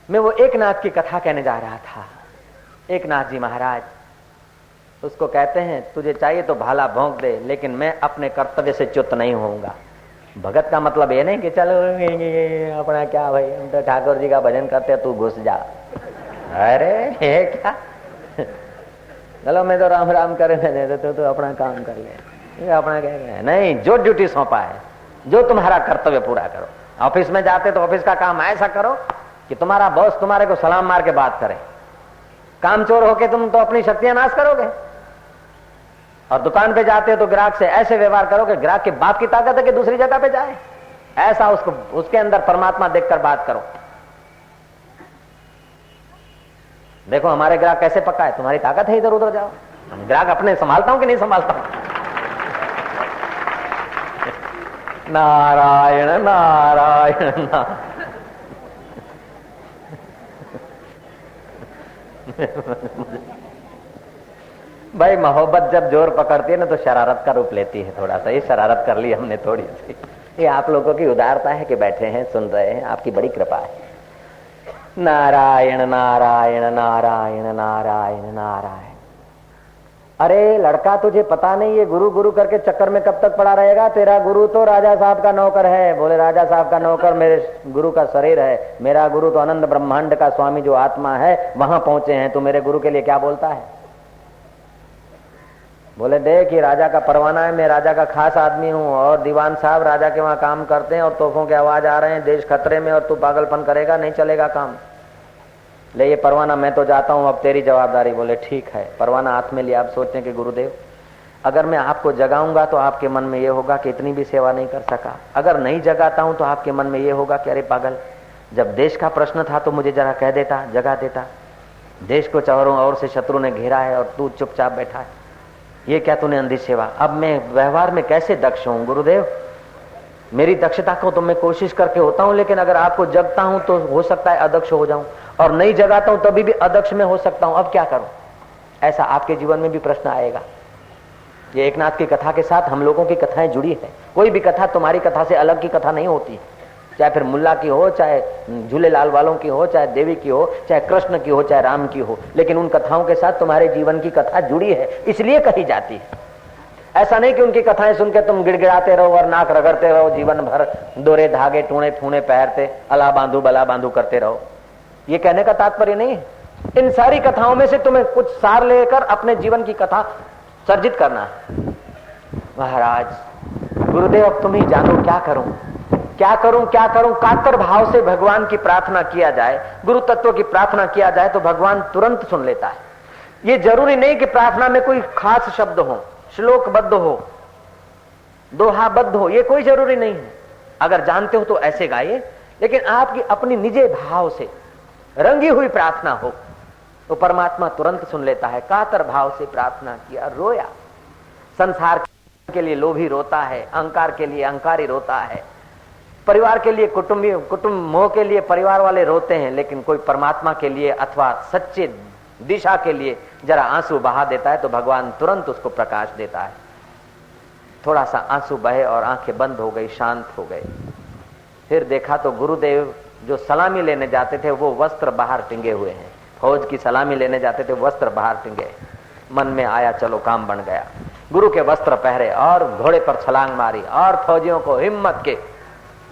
मैं वो एक नाथ की कथा कहने जा रहा था। एक नाथ जी महाराज, उसको कहते हैं तुझे चाहिए तो भाला भोंक दे, लेकिन मैं अपने कर्तव्य से च्युत नहीं होऊंगा। भगत का मतलब ये नहीं कि चलो अपना क्या भाई, हम तो ठाकुर जी का भजन करते, तू घुस जा। अरे ये क्या, चलो मैं तो राम राम करे, मैंने तो अपना काम कर ले, अपना क्या है। नहीं, जो ड्यूटी सौंपा है, जो तुम्हारा कर्तव्य पूरा करो। ऑफिस में जाते तो ऑफिस का काम ऐसा करो कि तुम्हारा बॉस तुम्हारे को सलाम मार के बात करे। कामचोर होके तुम तो अपनी शक्तियां नाश करोगे। और दुकान पे जाते हो तो ग्राहक से ऐसे व्यवहार करो कि ग्राहक के बाप की ताकत है कि दूसरी जगह पे जाए, ऐसा उसको, उसके अंदर परमात्मा देखकर बात करो। देखो हमारे ग्राहक कैसे पक्का है, तुम्हारी ताकत है, इधर उधर जाओ। हम ग्राहक अपने संभालता हूं कि नहीं संभालता हूं? नारायण नारायण नारायण। भाई मोहब्बत जब जोर पकड़ती है ना तो शरारत का रूप लेती है। थोड़ा सा ये शरारत कर ली हमने थोड़ी सी। ये आप लोगों की उदारता है कि बैठे हैं सुन रहे हैं, आपकी बड़ी कृपा है। नारायण नारायण नारायण नारायण नारायण। अरे लड़का, तुझे पता नहीं ये गुरु गुरु करके चक्कर में कब तक पड़ा रहेगा? तेरा गुरु तो राजा साहब का नौकर है। बोले राजा साहब का नौकर मेरे गुरु का शरीर है, मेरा गुरु तो अनंत ब्रह्मांड का स्वामी जो आत्मा है वहां पहुंचे हैं। तू मेरे गुरु के लिए क्या बोलता है? बोले देख, ये राजा का परवाना है, मैं राजा का खास आदमी हूँ, और दीवान साहब राजा के वहां काम करते हैं और तोपों के आवाज आ रहे हैं, देश खतरे में, और तू पागलपन करेगा, नहीं चलेगा काम। ले ये परवाना, मैं तो जाता हूं, अब तेरी जवाबदारी। बोले ठीक है। परवाना हाथ में लिया। आप सोचते हैं कि गुरुदेव, अगर मैं आपको जगाऊंगा तो आपके मन में ये होगा कि इतनी भी सेवा नहीं कर सका। अगर नहीं जगाता हूं तो आपके मन में ये होगा कि अरे पागल, जब देश का प्रश्न था तो मुझे जरा कह देता, जगा देता। देश को चारों ओर से शत्रु ने घेरा है और तू चुपचाप बैठा है, ये क्या तूने अंधी सेवा। अब मैं व्यवहार में कैसे दक्ष हूं गुरुदेव? मेरी दक्षता को तो मैं कोशिश करके होता हूं, लेकिन अगर आपको जगता हूं तो हो सकता है अदक्ष हो जाऊं, और नहीं जगाता हूं तभी भी अदक्ष में हो सकता हूं। अब क्या करूं? ऐसा आपके जीवन में भी प्रश्न आएगा। ये एक नाथ की कथा के साथ हम लोगों की कथाएं जुड़ी है। कोई भी कथा तुम्हारी कथा से अलग की कथा नहीं होती, चाहे फिर मुल्ला की हो, चाहे झूलेलाल वालों की हो, चाहे देवी की हो, चाहे कृष्ण की हो, चाहे राम की हो, लेकिन उन कथाओं के साथ तुम्हारे जीवन की कथा जुड़ी है, इसलिए कही जाती है। ऐसा नहीं कि उनकी कथाएं सुन के तुम गिड़गिड़ाते रहो और नाक रगड़ते रहो, जीवन भर दोरे धागे टूणे फूने पहनते अला बांधू बला बांधू करते रहो। ये कहने का तात्पर्य नहीं है। इन सारी कथाओं में से तुम्हें कुछ सार लेकर अपने जीवन की कथा सर्जित करना है। महाराज गुरुदेव, अब तुम ही जानो क्या करूं, क्या करूं, क्या करूं। कातर भाव से भगवान की प्रार्थना किया जाए, गुरु तत्व की प्रार्थना किया जाए तो भगवान तुरंत सुन लेता है। ये जरूरी नहीं कि प्रार्थना में कोई खास शब्द हो, श्लोकबद्ध हो, दोहाबद्ध हो, ये कोई जरूरी नहीं है। अगर जानते हो तो ऐसे गाइए, लेकिन आपकी अपनी निजे भाव से रंगी हुई प्रार्थना हो तो परमात्मा तुरंत सुन लेता है। कातर भाव से प्रार्थना किया, रोया। संसार के लिए लोभी रोता है, अहंकार के लिए अहंकारी रोता है, परिवार के लिए कुटुंब मोह के लिए परिवार वाले रोते हैं, लेकिन कोई परमात्मा के लिए अथवा सच्चे दिशा के लिए जरा आंसू बहा देता है तो भगवान तुरंत उसको प्रकाश देता है। थोड़ा सा आंसू बहे और आंखें बंद हो गई, शांत हो गए। फिर देखा तो गुरुदेव जो सलामी लेने जाते थे वो वस्त्र बाहर टिंगे हुए हैं। फौज की सलामी लेने जाते थे, वस्त्र बाहर टिंगे। मन में आया चलो काम बन गया। गुरु के वस्त्र पहरे और घोड़े पर छलांग मारी और फौजियों को हिम्मत के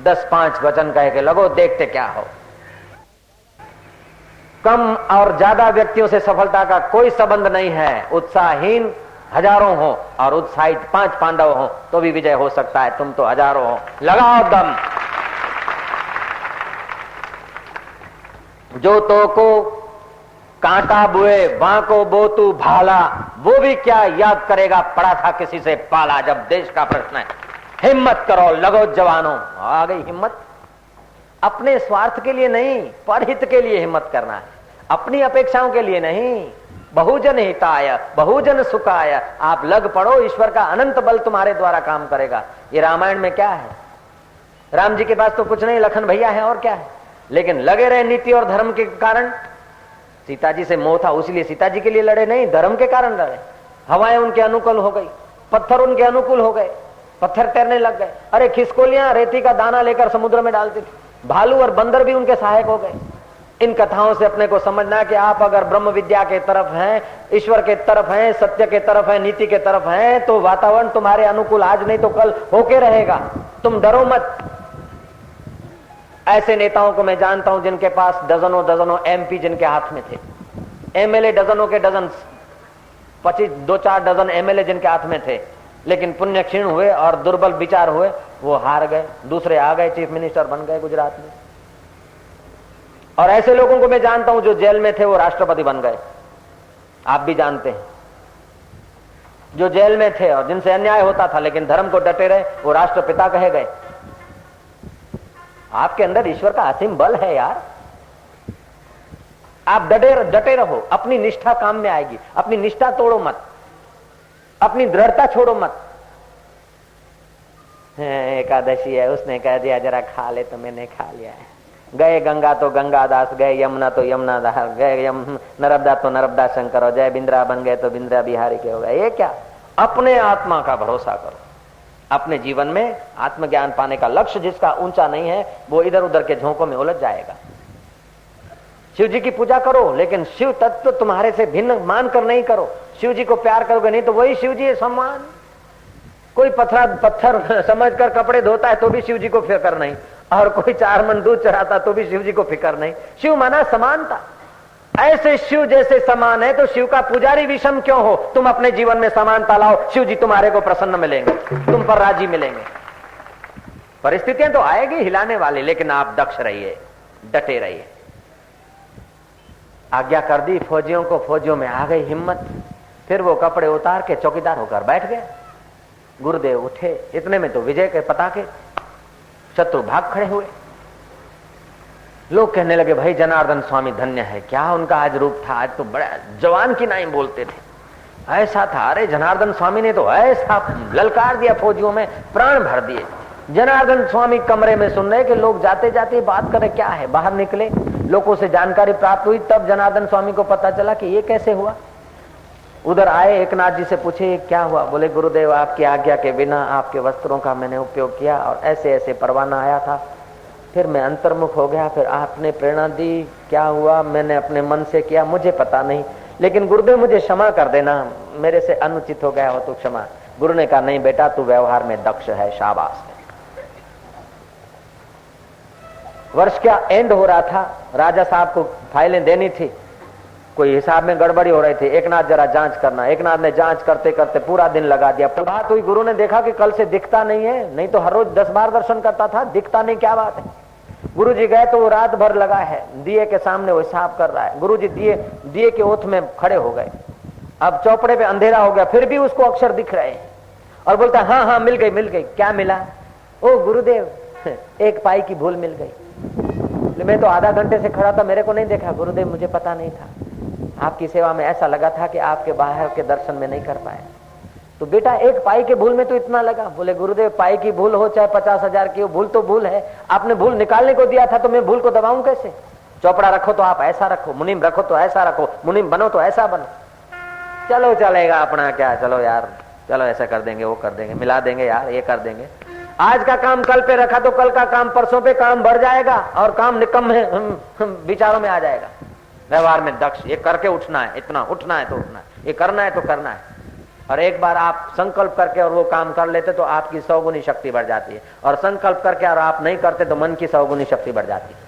10-5 वचन कह के लगो देखते क्या हो। कम और ज्यादा व्यक्तियों से सफलता का कोई संबंध नहीं है। उत्साहहीन हजारों हो और उत्साहित 5 पांडव हो तो भी विजय हो सकता है। तुम तो हजारों हो, लगाओ दम। जो तो को कांटा बुए वहां को बोतू भाला, वो भी क्या याद करेगा पड़ा था किसी से पाला। जब देश का प्रश्न है, हिम्मत करो, लगो जवानों। आ गई हिम्मत। अपने स्वार्थ के लिए नहीं, परहित के लिए हिम्मत करना है, अपनी अपेक्षाओं के लिए नहीं। बहुजन हिताय बहुजन सुखाय। आप लग पड़ो, ईश्वर का अनंत बल तुम्हारे द्वारा काम करेगा। ये रामायण में क्या है? राम जी के पास तो कुछ नहीं, लखन भैया है और क्या है, लेकिन लगे रहे नीति और धर्म के कारण। सीता जी से मोह था, उसलिए सीता जी के लिए लड़े नहीं, धर्म के कारण लड़े। हवाएं उनके अनुकूल हो गई, पत्थर उनके अनुकूल हो गए, पत्थर तैरने लग गए। अरे खिसकोलियां रेती का दाना लेकर समुद्र में डालती थी, भालू और बंदर भी उनके सहायक हो गए। इन कथाओं से अपने को समझना कि आप अगर ब्रह्म विद्या के तरफ हैं, ईश्वर के तरफ हैं, सत्य के तरफ हैं, नीति के तरफ हैं, तो वातावरण तुम्हारे अनुकूल आज नहीं तो कल होके रहेगा। तुम डरो मत। ऐसे नेताओं को मैं जानता हूं जिनके पास डजनों डजनों एमपी जिनके हाथ में थे, एमएलए डजनों के डजन, 25 2-4 डजन एमएलए जिनके हाथ में थे, लेकिन पुण्य क्षीण हुए और दुर्बल विचार हुए, वो हार गए, दूसरे आ गए, चीफ मिनिस्टर बन गए गुजरात में। और ऐसे लोगों को मैं जानता हूं जो जेल में थे वो राष्ट्रपति बन गए। आप भी जानते हैं, जो जेल में थे और जिनसे अन्याय होता था लेकिन धर्म को डटे रहे, वो राष्ट्रपिता कहे गए। आपके अंदर ईश्वर का असीम बल है यार। आप डटे रहो, अपनी निष्ठा काम में आएगी। अपनी निष्ठा तोड़ो मत, अपनी दृढ़ता छोड़ो मत। एकादशी है, उसने कह दिया जरा खा ले तो मैंने खा लिया है। गए गंगा तो गंगादास, गए यमुना तो यमुना दास, गए नर्मदा तो नर्मदा शंकर, और जय बिंद्रा बन गए तो बिंद्रा बिहारी के हो गए। ये क्या? अपने आत्मा का भरोसा करो। अपने जीवन में आत्मज्ञान पाने का लक्ष्य जिसका ऊंचा नहीं है, वो इधर उधर के झोंकों में उलझ जाएगा। शिव जी की पूजा करो, लेकिन शिव तत्व तुम्हारे से भिन्न मान कर नहीं करो। शिव जी को प्यार करोगे नहीं तो वही शिव जी है सम्मान। कोई पत्थर समझ कर कपड़े धोता है तो भी शिव जी को फिक्र नहीं, और कोई 4 मन दूध चढ़ाता तो भी शिव जी को फिक्र नहीं। शिव माना समानता। ऐसे शिव जैसे समान है तो शिव का पुजारी विषम क्यों हो? तुम अपने जीवन में समानता लाओ, शिव जी तुम्हारे को प्रसन्न मिलेंगे, तुम पर राजी मिलेंगे। परिस्थितियां तो आएगी हिलाने वाली, लेकिन आप दक्ष रहिए, डटे रहिए। आज्ञा कर दी फौजियों को, फौजियों में आ गई हिम्मत। फिर वो कपड़े उतार के चौकीदार होकर बैठ गए। गुरुदेव उठे, इतने में तो विजय के पताके, शत्रु भाग खड़े हुए। लोग कहने लगे भाई जनार्दन स्वामी धन्य है, क्या उनका आज रूप था, आज तो बड़ा जवान की नाई बोलते थे, ऐसा था। अरे जनार्दन स्वामी ने तो ऐसा ललकार दिया, फौजियों में प्राण भर दिए। जनार्दन स्वामी कमरे में सुन रहे कि लोग जाते जाते बात करें क्या है। बाहर निकले, लोगों से जानकारी प्राप्त हुई, तब जनार्दन स्वामी को पता चला कि ये कैसे हुआ। उधर आए, एकनाथ जी से पूछे क्या हुआ। बोले गुरुदेव आपकी आज्ञा के बिना आपके वस्त्रों का मैंने उपयोग किया और ऐसे ऐसे परवाना आया था, फिर मैं अंतर्मुख हो गया, फिर आपने प्रेरणा दी, क्या हुआ मैंने अपने मन से किया मुझे पता नहीं, लेकिन गुरुदेव मुझे क्षमा कर देना, मेरे से अनुचित हो गया हो तो क्षमा। गुरु ने कहा नहीं बेटा, तू व्यवहार में दक्ष है, शाबाश। वर्ष का एंड हो रहा था, राजा साहब को फाइलें देनी थी, कोई हिसाब में गड़बड़ी हो रही थी। एकनाथ जरा जांच करना। एकनाथ ने जांच करते करते पूरा दिन लगा दिया। प्रभात हुई, गुरु ने देखा कि कल से दिखता नहीं है, नहीं तो हर रोज 10 बार दर्शन करता था, दिखता नहीं, क्या बात है। गुरु जी गए तो वो रात भर लगा है, दिए के सामने वो हिसाब कर रहा है। गुरु जी दिए के ओथ में खड़े हो गए। अब चौपड़े पे अंधेरा हो गया, फिर भी उसको अक्षर दिख रहे हैं, और बोलता हाँ हाँ मिल गई। क्या मिला? ओ गुरुदेव, एक पाई की भूल मिल गई। मैं तो आधा घंटे से खड़ा था, मेरे को नहीं देखा। गुरुदेव मुझे पता नहीं था, आपकी सेवा में ऐसा लगा था कि आपके बाहर के दर्शन में नहीं कर पाया। तो बेटा एक पाई के भूल में तो इतना लगा। बोले गुरुदेव पाई की भूल हो चाहे 50,000 की हो, भूल तो भूल है। आपने भूल निकालने को दिया था तो मैं भूल को दबाऊं कैसे? चौपड़ा रखो तो आप ऐसा रखो, मुनीम रखो तो ऐसा रखो, मुनीम बनो तो ऐसा बनो। चलो चलेगा अपना क्या, चलो यार, चलो ऐसा कर देंगे, वो कर देंगे, मिला देंगे यार, ये कर देंगे। आज का काम कल पे रखा तो कल का काम परसों पे काम बढ़ जाएगा और काम निकम विचारों में आ जाएगा। व्यवहार में दक्ष, ये करके उठना है, इतना उठना है तो उठना है, ये करना है तो करना है। और एक बार आप संकल्प करके और वो काम कर लेते तो आपकी 100 गुनी शक्ति बढ़ जाती है, और संकल्प करके और आप नहीं करते तो मन की 100 गुनी शक्ति बढ़ जाती है।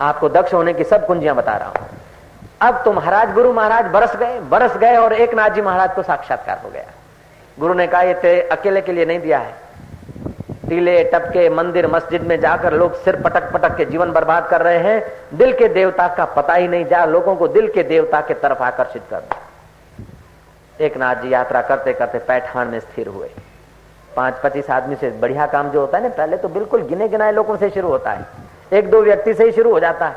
आपको दक्ष होने की सब कुंजियां बता रहा हूं। अब तो महाराज, गुरु महाराज बरस गए और एकनाथ जी महाराज को साक्षात्कार हो गया। गुरु ने कहा ये तेरे अकेले के लिए नहीं दिया है। टीले टपके मंदिर मस्जिद में जाकर लोग सिर पटक पटक के जीवन बर्बाद कर रहे हैं, दिल के देवता का पता ही नहीं, जा लोगों को दिल के देवता के तरफ आकर्षित कर। एकनाथ जी यात्रा करते करते पैठान में स्थिर हुए। 5-25 आदमी से बढ़िया काम जो होता है ना, पहले तो बिल्कुल गिने गिनाए लोगों से शुरू होता है, 1-2 व्यक्ति से ही शुरू हो जाता है,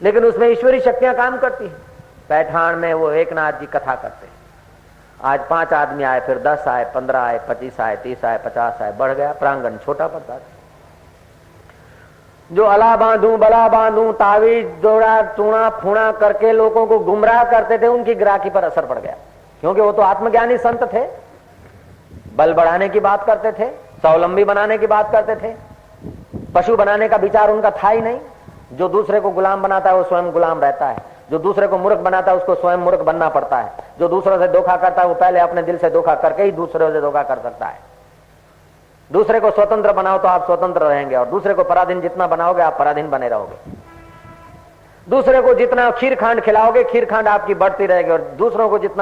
लेकिन उसमें ईश्वरी शक्तियां काम करती है। पैठान में वो एकनाथ जी कथा करते हैं। आज 5 आदमी आए, फिर 10 आए, 15 आए, 25 आए, 30 आए, 50 आए, बढ़ गया, प्रांगण छोटा पड़ता था। जो अला बांधू बला बांधू तावीज जोड़ा टूणा फूणा करके लोगों को गुमराह करते थे, उनकी ग्राहकी पर असर पड़ गया, क्योंकि वो तो आत्मज्ञानी संत थे। बल बढ़ाने की बात करते थे, स्वावलंबी बनाने की बात करते थे, पशु बनाने का विचार उनका था ही नहीं। जो दूसरे को गुलाम बनाता है वो स्वयं गुलाम रहता है, जो दूसरे को मूर्ख बनाता है उसको स्वयं मूर्ख बनना पड़ता है, जो दूसरों से धोखा करता है वो पहले अपने दिल से धोखा करके ही दूसरों से धोखा कर सकता है। दूसरे को स्वतंत्र बनाओ तो आप स्वतंत्र रहेंगे, और दूसरे को पराधीन जितना बनाओगे आप पराधीन बने रहोगे। दूसरे को जितना खीर खांड खिलाओगे खीर खांड आपकी बढ़ती रहेगी, और दूसरों को जितना